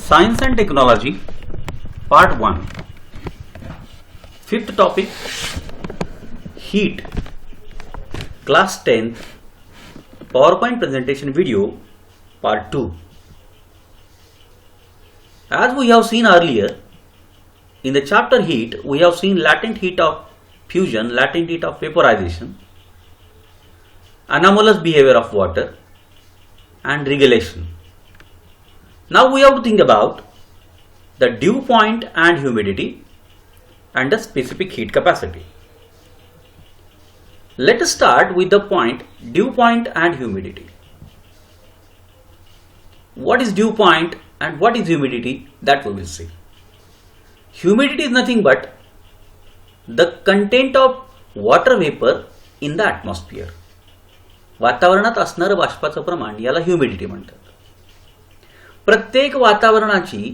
Science and Technology, Part 1. Fifth topic, Heat. Class 10th, PowerPoint presentation video, Part 2. As we have seen earlier, in the chapter Heat, we have seen latent heat of fusion, latent heat of vaporization, anomalous behavior of water, and regulation. Now we have to think about the dew point and humidity and the specific heat capacity. Let us start with the point dew point and humidity. What is dew point and what is humidity, that we will see. Humidity is nothing but the content of water vapor in the atmosphere. वातावरणात असणारं बाष्पाचं प्रमाण याला humidity म्हणतात. प्रत्येक वातावरणाची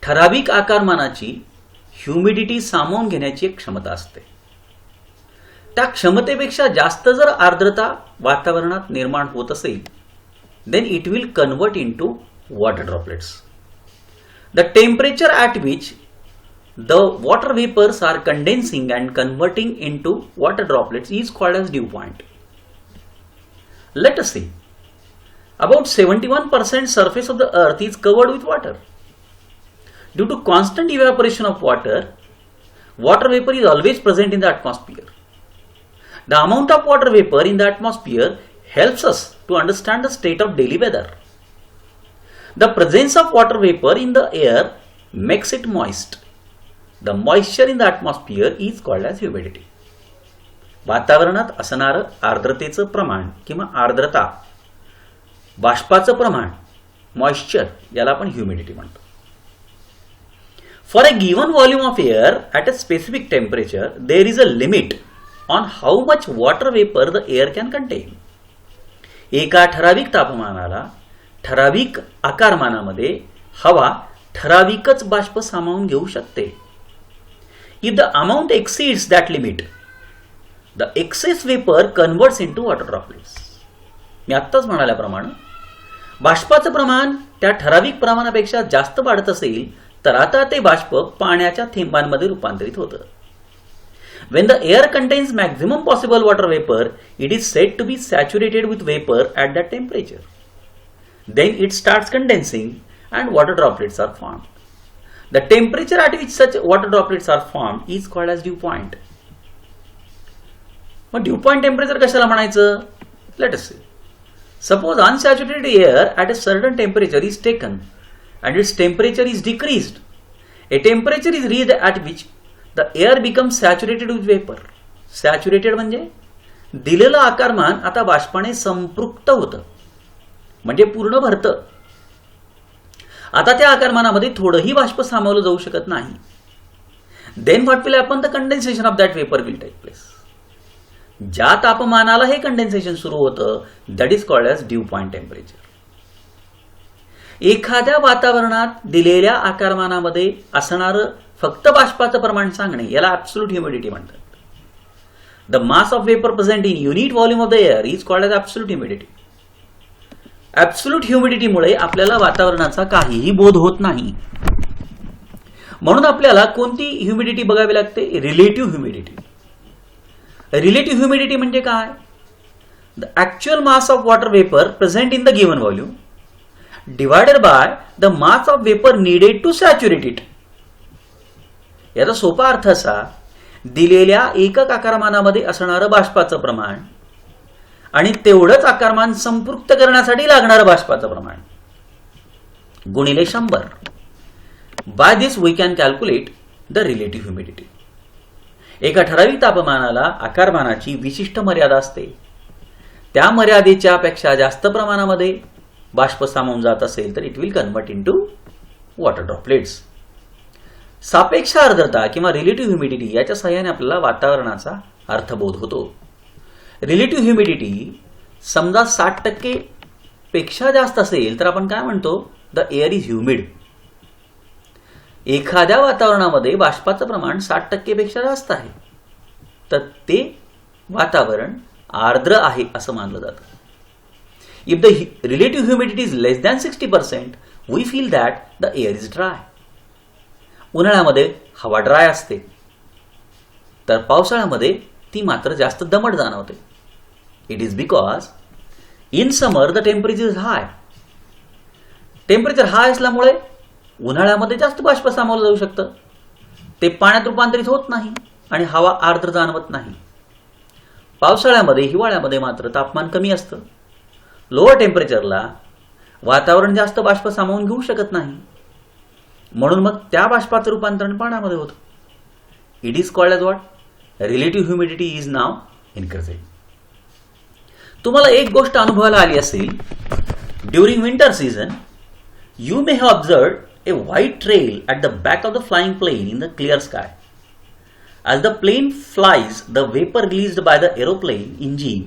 ठराविक आकारमानाची humidity सामावून घेण्याची एक क्षमता असते. त्या क्षमतेपेक्षा जास्त जर आर्द्रता वातावरणात निर्माण होत असेल, then it will convert into water droplets. The temperature at which the water vapors are condensing and converting into water droplets is called as dew point. Let us see. About 71% surface of the earth is covered with water. Due to constant evaporation of water, water vapor is always present in the atmosphere. The amount of water vapor in the atmosphere helps us to understand the state of daily weather. The presence of water vapor in the air makes it moist. The moisture in the atmosphere is called as humidity. वातावरणात असणारं आर्द्रतेचं प्रमाण किंवा आर्द्रता, बाष्पाचं प्रमाण, moisture, याला आपण humidity म्हणतो. For a given volume of air at a specific temperature there is a limit on how much water vapour the air can content. एका ठराविक तापमानाला ठराविक आकारमानामध्ये हवा ठराविकच बाष्प सामावून घेऊ शकते. If the amount exceeds that limit, the excess vapor converts into water droplets. मी आत्ताच म्हणाल्याप्रमाणे बाष्पाचं प्रमाण त्या ठराविक प्रमाणापेक्षा जास्त वाढत असेल तर आता ते बाष्प पाण्याच्या थेंबांमध्ये रूपांतरित होतं. When the air contains maximum possible water vapor, it is said to be saturated with vapor at that temperature. Then it starts condensing and water droplets are formed. The temperature at which such water droplets are formed is called as dew point. मग dew point temperature कशाला म्हणायचं? Let us see. Suppose unsaturated air at a certain temperature is taken and its temperature is decreased. A temperature is reached at which the air becomes saturated with vapour. Saturated म्हणजे दिलेलं आकारमान आता बाष्पाने संपृक्त होतं, म्हणजे पूर्ण भरतं. आता त्या आकारमानामध्ये थोडंही बाष्प सामावलं जाऊ शकत नाही. Then what will happen? The condensation of that vapour will take place. ज्या तापमानाला हे कंडेन्सेशन सुरू होतं that is called as dew point temperature. एखाद्या वातावरणात दिलेल्या आकारमानामध्ये असणारं फक्त बाष्पाचं प्रमाण सांगणे याला ॲब्सोल्यूट ह्युमिडिटी म्हणतात. The mass of vapour present in unit volume of the air is called as absolute humidity. Absolute ह्युमिडिटीमुळे आपल्याला वातावरणाचा काहीही बोध होत नाही. म्हणून आपल्याला कोणती ह्युमिडिटी बघावी लागते? Relative humidity. रिलेटिव्ह ह्युमिडिटी म्हणजे काय? The actual mass of water vapour present in the given volume divided by the mass of vapour needed to saturate it. याचा सोपा अर्थ असा, दिलेल्या एकक आकारमानामध्ये असणारं बाष्पाचं प्रमाण आणि तेवढंच आकारमान संपृक्त करण्यासाठी लागणारं बाष्पाचं प्रमाण गुणिले 100. By this we can calculate the relative humidity. एका ठराविक तापमानाला आकारमानाची विशिष्ट मर्यादा असते. त्या मर्यादेच्या पेक्षा जास्त प्रमाणामध्ये बाष्प सामावून जात असेल तर it will convert into water droplets. सापेक्ष आर्द्रता किंवा रिलेटिव्ह ह्युमिडिटी याच्या सहाय्याने आपल्याला वातावरणाचा अर्थबोध होतो. रिलेटिव्ह ह्युमिडिटी समजा 60% पेक्षा जास्त असेल तर आपण काय म्हणतो? The air is humid. एखाद्या वातावरणामध्ये बाष्पाचं प्रमाण 60% पेक्षा जास्त आहे तर ते वातावरण आर्द्र आहे असं मानलं जातं. If the relative humidity is less than 60%, we feel that the air is dry. उन्हाळ्यामध्ये हवा ड्राय असते, तर पावसाळ्यामध्ये ती मात्र जास्त दमट जाणवते. It is because in summer the temperature is high. Temperature high असल्यामुळे उन्हाळ्यामध्ये जास्त बाष्प सामावलं जाऊ शकतं, ते पाण्यात रूपांतरित होत नाही आणि हवा आर्द्र जाणवत नाही. पावसाळ्यामध्ये हिवाळ्यामध्ये मात्र तापमान कमी असतं, लोअर टेम्परेचरला वातावरण जास्त बाष्प सामावून घेऊ शकत नाही, म्हणून मग त्या बाष्पाचं रूपांतरण पाण्यामध्ये होतं. It is called as what? Relative humidity is now increasing. तुम्हाला एक गोष्ट अनुभवायला आली असेल, during winter season you may have observed a white trail at the back of the flying plane in the clear sky. As the plane flies, the vapor released by the aeroplane engine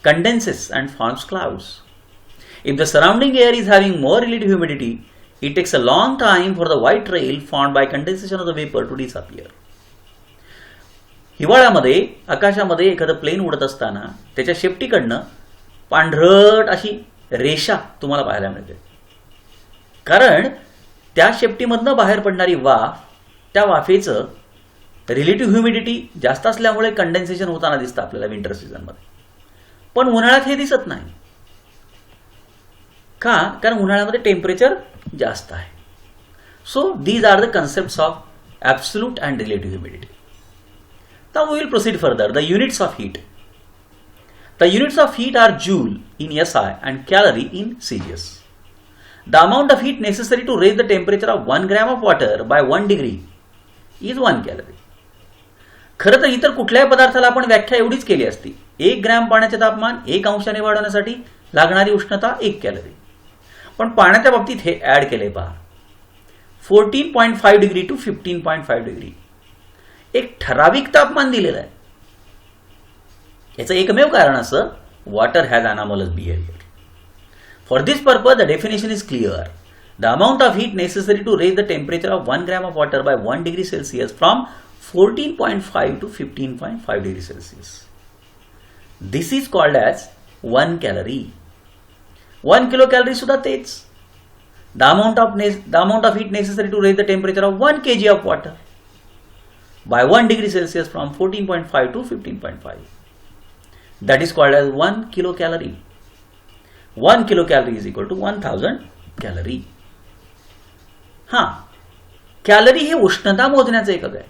condenses and forms clouds. If the surrounding air is having more relative humidity, it takes a long time for the white trail formed by condensation of the vapor to disappear. हिवाळ्यामध्ये आकाशामध्ये एखादं plain उडत असताना त्याच्या शेपटीकडनं पांढरट अशी रेषा तुम्हाला पाहायला मिळते, कारण त्या शेपटीमधनं बाहेर पडणारी वाफ, त्या वाफेचं रिलेटिव्ह ह्युमिडिटी जास्त असल्यामुळे कंडेन्सेशन होताना दिसतं आपल्याला विंटर सीझनमध्ये. पण उन्हाळ्यात हे दिसत नाही. का? कारण उन्हाळ्यामध्ये टेम्परेचर जास्त आहे. So these are the concepts of absolute and relative humidity. Now we will proceed further. The units of heat. The units of heat are joule in SI and calorie in CGS. The amount of heat necessary to raise the temperature of 1 gram of water by 1 degree is 1 calorie. खरं तर इतर कुठल्याही पदार्थाला आपण व्याख्या एवढीच केली असती. 1 ग्रॅम पाण्याचे तापमान 1 अंशाने वाढवण्यासाठी लागणारी उष्णता 1 कॅलरी. पण पाण्याच्या बाबतीत हे ऍड केले पहा, 14.5 डिग्री टू 15.5 डिग्री. एक ठराविक तापमान दिलेलं आहे. याचं एकमेव कारण असं, water has anomalous behaviour. For this purpose the definition is clear. The amount of heat necessary to raise the temperature of 1 gram of water by 1 degree Celsius from 14.5 to 15.5 degrees Celsius. This is called as 1 calorie. 1 kilocalorie सुद्धा तेच. The amount of heat necessary to raise the temperature of 1 kg of water by 1 degree Celsius from 14.5 to 15.5. That is called as 1 kilocalorie. 1 kilocalorie is equal to 1000 calorie. Calorie हे उष्णता मोजण्याचं एकक आहे.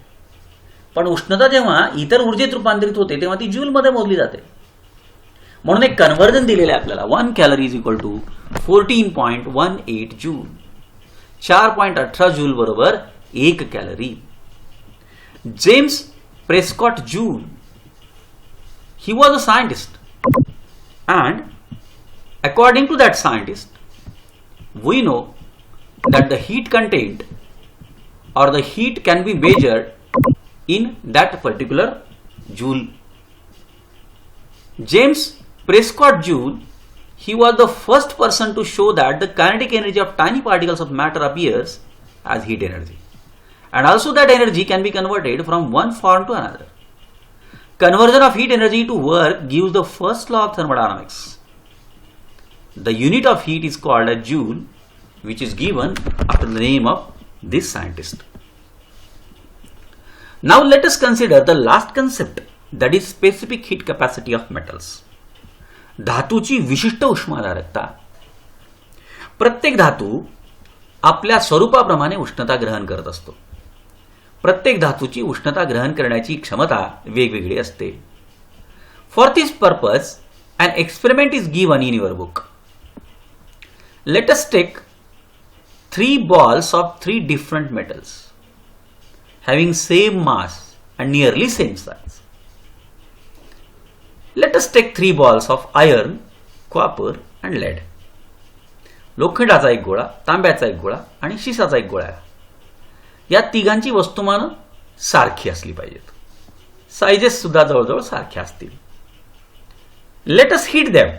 पण उष्णता जेव्हा इतर ऊर्जेत रूपांतरित होते तेव्हा ती जूल मध्ये मोजली जाते. म्हणून एक कन्व्हर्जन दिलेलं आहे आपल्याला. 1 calorie is equal to 14.18 joule. 4.18 joule बरोबर 1 calorie. James Prescott Joule, he was a scientist, and according to that scientist we know that the heat content or the heat can be measured in that particular joule. James Prescott Joule, he was the first person to show that the kinetic energy of tiny particles of matter appears as heat energy, and also that energy can be converted from one form to another. Conversion of heat energy to work gives the first law of thermodynamics. The unit of heat is called a joule, which is given after the name of this scientist. Now let us consider the last concept, that is specific heat capacity of metals. धातूची विशिष्ट उष्माधारकता. प्रत्येक धातू आपल्या स्वरूपाप्रमाणे उष्णता ग्रहण करत असतो. प्रत्येक धातूची उष्णता ग्रहण करण्याची क्षमता वेगवेगळी असते. For this purpose an experiment is given in your book. Let us take 3 balls of 3 different metals having same mass and nearly same size. Let us take 3 balls of iron, copper and lead. लोखंडाचा एक गोळा, तांब्याचा एक गोळा आणि शिसाचा एक गोळा. या तिघांची वस्तुमान सारखी असली पाहिजेत. साइजेस सुद्धा जवळजवळ सारख्या असतील. Let us heat them.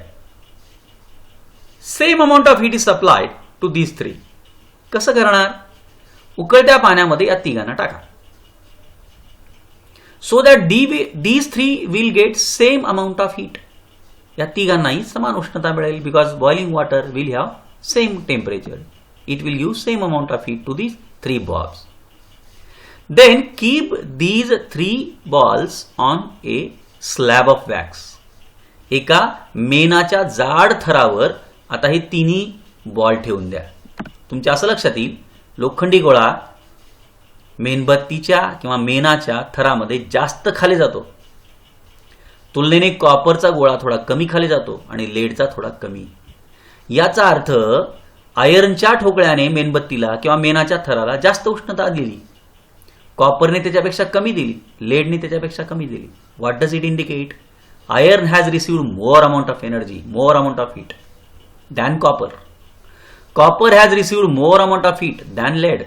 Same amount of heat is supplied to these 3. कसं करणार? उकळत्या पाण्यामध्ये या तिघांना टाका. So that these 3 will get same amount of heat. या तिघांनाही समान उष्णता मिळेल, because boiling water will have same temperature it will use same amount of heat to these 3 balls. Then keep these 3 balls on a slab of wax. एका मेणाच्या जाड थरावर आता हे तिन्ही बॉल ठेवून द्या. तुमच्या असं लक्षात येईल, लोखंडी गोळा मेणबत्तीच्या किंवा मेणाच्या थरामध्ये जास्त खाली जातो, तुलनेने कॉपरचा गोळा थोडा कमी खाली जातो आणि लेडचा थोडा कमी. याचा अर्थ आयर्नच्या ठोकळ्याने मेणबत्तीला किंवा मेणाच्या थराला जास्त उष्णता दिली, कॉपरने त्याच्यापेक्षा कमी दिली, लेडने त्याच्यापेक्षा कमी दिली. What does it indicate? Iron has received more amount of energy, more amount of heat than copper. Copper has received more amount of heat than lead.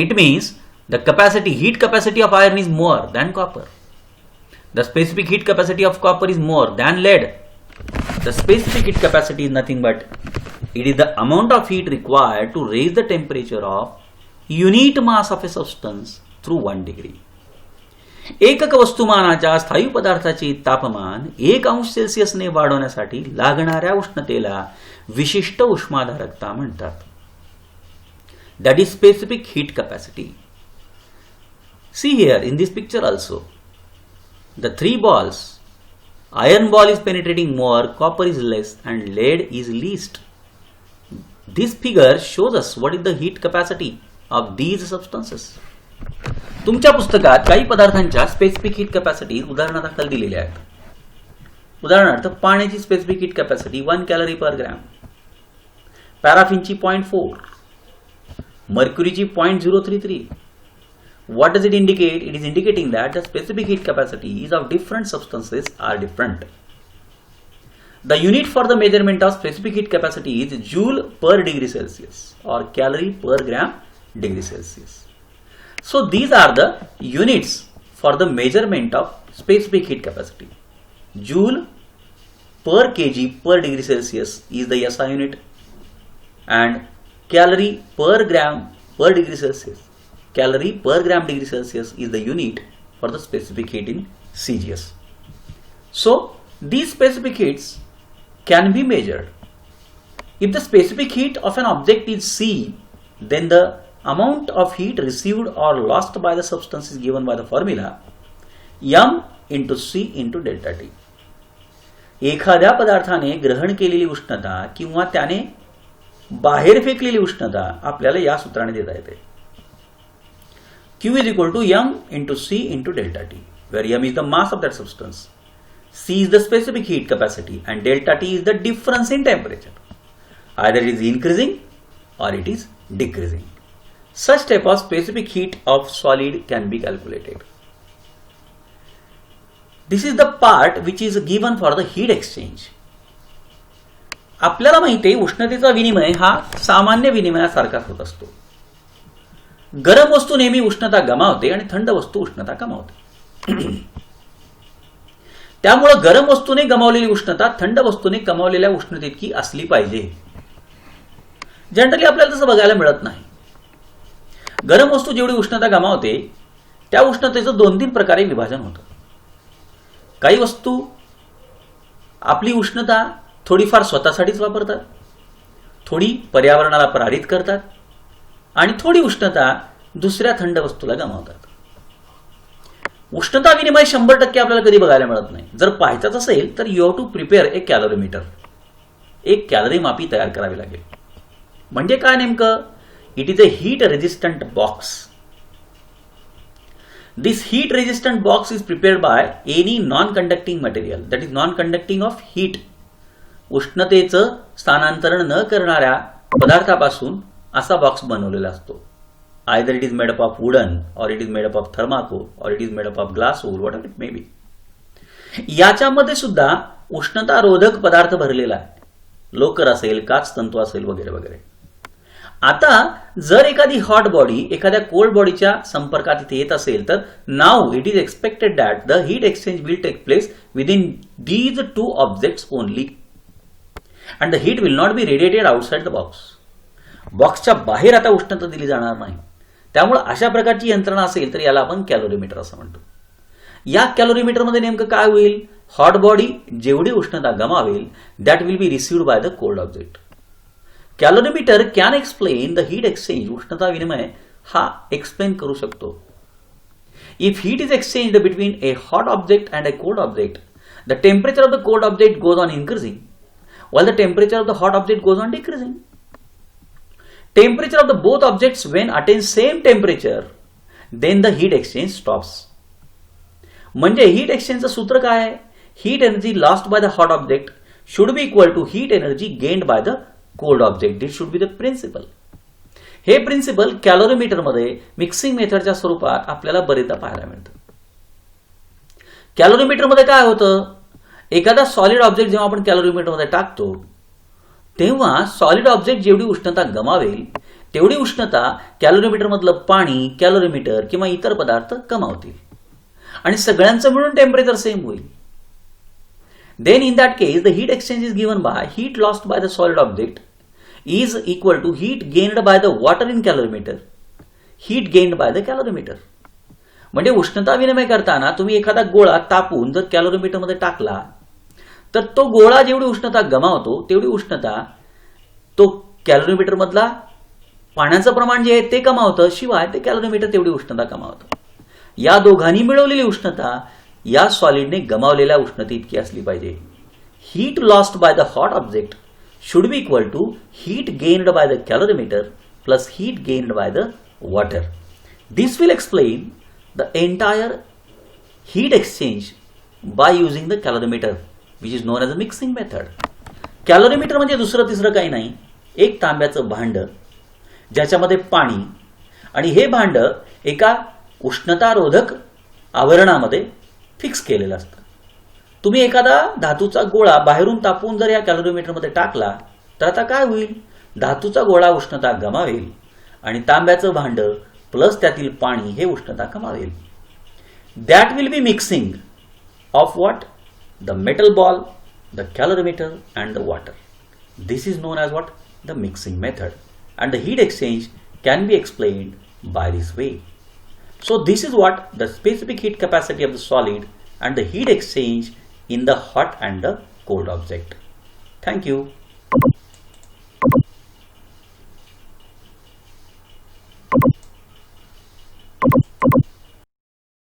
It means the heat capacity of iron is more than copper. The specific heat capacity of copper is more than lead. The specific heat capacity is nothing but it is the amount of heat required to raise the temperature of unit mass of a substance through 1 degree. एकक वस्तुमानाच्या स्थायू पदार्थाचे तापमान 1 अंश सेल्सिअसने वाढवण्यासाठी लागणाऱ्या उष्णतेला विशिष्ट उष्माधारकता म्हणतात. That is specific heat capacity. See here in this picture also the 3 balls. Iron ball is penetrating more, copper is less and lead is least. This figure shows us what is the heat capacity of these substances. तुमच्या पुस्तकात काही पदार्थांच्या specific heat capacity उदाहरणादाखल दिलेल्या आहेत. उदाहरणार्थ पाण्याची specific heat capacity 1 calorie per gram, पॅराफिनची 0.4, मर्क्युरीची 0.033. What does it indicate? It is indicating that the specific heat capacities of different substances are different. The unit for the measurement of specific heat capacity is joule per degree Celsius और calorie per gram degree Celsius. So these are the units for the measurement of specific heat capacity. Joule per kg per degree Celsius is the SI unit and calorie per gram per degree Celsius. Calorie per gram degree Celsius is the unit for the specific heat in CGS. So these specific heats can be measured. If the specific heat of an object is C, then the amount of heat received or lost by the substance is given by the formula m into c into delta t. एखाद्या पदार्थाने ग्रहण केलेली उष्णता किंवा त्याने बाहेर फेकलेली उष्णता आपल्याला या सूत्राने देता येते. Q is equal to m into c into delta t, where m is the mass of that substance, c is the specific heat capacity and delta t is the difference in temperature. Either it is increasing or it is decreasing. Such type of specific heat of solid can be calculated. This is the part which is given for the heat exchange. आपल्याला माहिती आहे उष्णतेचा विनिमय हा सामान्य विनिमयासारखाच होत असतो. गरम वस्तू नेहमी उष्णता गमावते आणि थंड वस्तू उष्णता कमावते. त्यामुळे गरम वस्तूने गमावलेली उष्णता थंड वस्तूने कमावलेल्या उष्णतेइतकी असली पाहिजे. जनरली आपल्याला तसं बघायला मिळत नाही. गरम वस्तू जेवढी उष्णता गमावते त्या उष्णतेचं 2-3 प्रकारे विभाजन होतं. काही वस्तू आपली उष्णता थोडीफार स्वतःसाठीच वापरतात, थोडी पर्यावरणाला परारित करतात आणि थोडी उष्णता दुसऱ्या थंड वस्तूला गमावतात. उष्णता विनिमय 100% आपल्याला कधी बघायला मिळत नाही. जर पाहायचाच असेल तर you have to prepare a calorimeter. एक कॅलरी मापी तयार करावी लागेल. म्हणजे काय नेमकं? It is a heat resistant box. This heat resistant box is prepared by any non-conducting material, that is non-conducting of heat. उष्णतेचं स्थानांतरण न करणाऱ्या पदार्थापासून असा बॉक्स बनवलेला असतो. Either it is made up of wooden or it is made up of thermocol or it is made up of glass wool, whatever it may be. याच्यामध्ये सुद्धा उष्णतारोधक पदार्थ भरलेला आहे. लोकर असेल, काच तंतू असेल वगैरे वगैरे. आता जर एखादी हॉट बॉडी एखाद्या कोल्ड बॉडीच्या संपर्कात इथे येत असेल तर now it is expected that the heat exchange will take place within these 2 objects only and the heat will not be radiated outside the box. बॉक्सच्या बाहेर आता उष्णता दिली जाणार नाही. त्यामुळे अशा प्रकारची यंत्रणा असेल तर याला आपण कॅलोरीमीटर असं म्हणतो. या कॅलोरीमीटरमध्ये नेमकं काय होईल? हॉट बॉडी जेवढी उष्णता गमावेल that will be received by the cold object. Calorimeter can explain the heat exchange. उष्णता विनिमय हा एक्सप्लेन करू शकतो. If heat is exchanged between a hot object and a cold object, the temperature of the cold object goes on increasing while the temperature of the hot object goes on decreasing. Temperature of the both objects when attain same temperature, then the heat exchange stops. म्हणजे heat exchange चं सूत्र काय आहे? Heat energy lost by the hot object should be equal to heat energy gained by the cold object. This should be the principle. हे principal कॅलोरीमीटर मध्ये mixing मेथडच्या स्वरूपात आपल्याला बरेचदा पाहायला मिळतं. कॅलोरीमीटर मध्ये काय होतं? एखादा सॉलिड ऑब्जेक्ट जेव्हा आपण कॅलोरीमीटर मध्ये टाकतो तेव्हा सॉलिड ऑब्जेक्ट जेवढी उष्णता गमावेल तेवढी उष्णता कॅलोरीमीटर मधलं पाणी, कॅलोरीमीटर किंवा इतर पदार्थ गमावतील आणि सगळ्यांचं मिळून टेम्परेचर सेम होईल. Then in that case the heat exchange is given by heat lost by the solid object is equal to heat gained by the water in calorimeter, heat gained by the calorimeter. म्हणजे उष्णता विनिमय करताना तुम्ही एखादा गोळा तापून जर कॅलोरीमीटर मध्ये टाकला तर तो गोळा जेवढी उष्णता गमावतो तेवढी उष्णता तो कॅलोरीमीटर मधला पाण्याचं प्रमाण जे आहे ते गमावतं, शिवाय ते कॅलोरीमीटर तेवढी उष्णता गमावतं. या दोघांनी मिळवलेली उष्णता या सॉलिडने गमावलेल्या उष्णते इतकी असली पाहिजे. Heat lost by the hot object should be equal to heat gained by the calorimeter plus heat gained by the water. This will explain the entire heat exchange by using the calorimeter, which is known as a mixing method. कॅलोरीमीटर म्हणजे दुसरं तिसरं काही नाही, एक तांब्याचं भांड ज्याच्यामध्ये पाणी आणि हे भांड एका उष्णतारोधक आवरणामध्ये फिक्स केलेलं असतं. तुम्ही एखादा धातूचा गोळा बाहेरून तापवून जर या कॅलोरीमीटर मध्ये टाकला तर आता काय होईल? धातूचा गोळा उष्णता गमावेल आणि तांब्याचं भांड प्लस त्यातील पाणी हे उष्णता गमावेल. That will be mixing of what? The metal ball, the calorimeter and the water. This is known as what? The mixing method. And the heat exchange can be explained by this way. So this is what the specific heat capacity of the solid and the heat exchange in the hot and the cold object. Thank you.